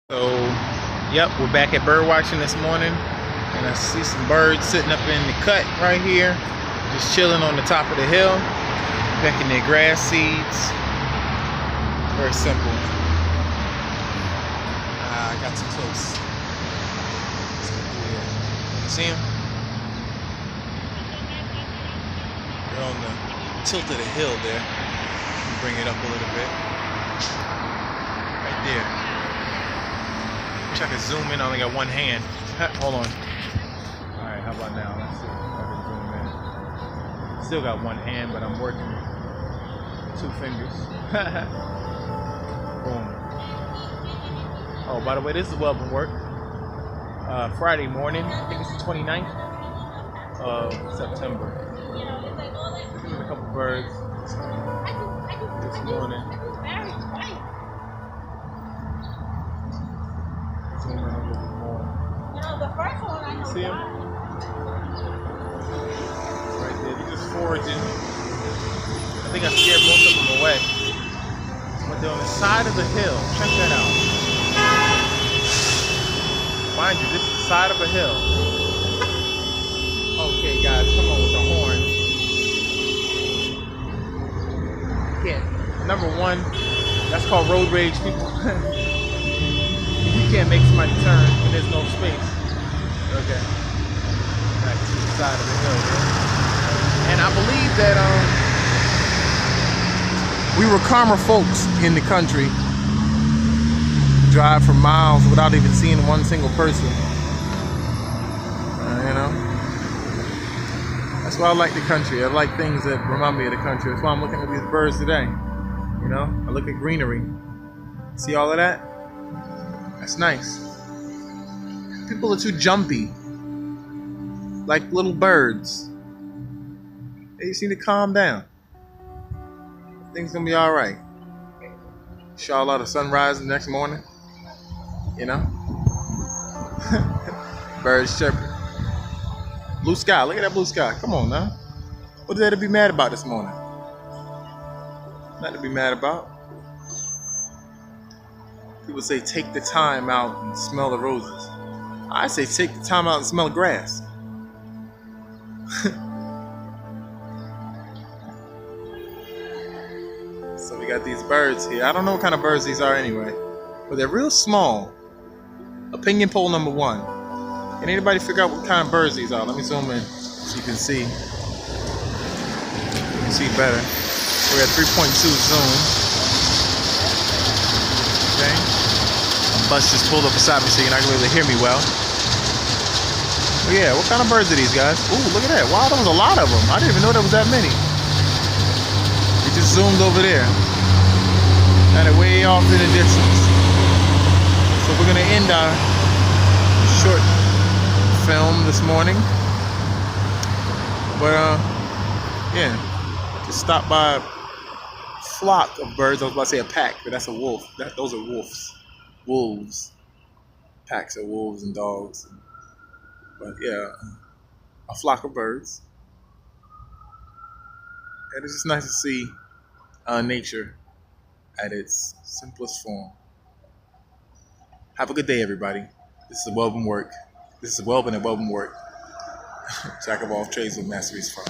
So, yep, we're back at bird watching this morning, and I see some birds sitting up in the cut right here, just chilling on the top of the hill, pecking their grass seeds. Very simple. I got too close. See them? They're on the tilt of the hill there. Bring it up a little bit. Right there. Wish I could zoom in. I only got one hand. Hold on. Alright, how about now? Let's see if I can zoom in. Still got one hand, but I'm working 2 fingers. Boom. Oh, by the way, this is Welcome Work. Friday morning. I think it's the 29th of September. There's a couple birds this morning. Zoom in a little bit more. The first one I know. See him? Right there. They're just foraging. I think I scared most of them away. But they're on the side of the hill. Check that out. Mind you, this is the side of a hill. Okay, guys, come on with the horn. Can't. Number one, that's called road rage, people. You can't make somebody turn when there's no space. Okay. Back to the side of the hill there. And I believe that we were calmer folks in the country. Drive for miles without even seeing one single person. You know? That's why I like the country. I like things that remind me of the country. That's why I'm looking at these birds today. You know? I look at greenery. See all of that? That's nice. People are too jumpy. Like little birds. They just need to calm down. Things gonna be alright. Inshallah, the sunrise the next morning. You know? Birds chirping. Blue sky. Look at that blue sky. Come on now. What is there to be mad about this morning? Nothing to be mad about. People say take the time out and smell the roses. I say take the time out and smell the grass. So we got these birds here. I don't know what kind of birds these are anyway, but they're real small. Opinion poll number 1. Can anybody figure out what kind of birds these are? Let me zoom in so you can see. You can see better. We're at 3.2 zoom. Okay. A bus just pulled up beside me so you're not going to be able to hear me well. But yeah, what kind of birds are these guys? Ooh, look at that. Wow, there was a lot of them. I didn't even know there was that many. We just zoomed over there. Got it way off in the distance. So we're going to end our short film this morning. But yeah, just stopped by a flock of birds. I was about to say a pack, but that's a wolf. Those are wolves. Wolves. Packs of wolves and dogs. But yeah, a flock of birds. And it's just nice to see nature at its simplest form. Have a good day, everybody. This is Welcome Work. This is Welcome and Welcome Work. Jack of all trades with masteries from.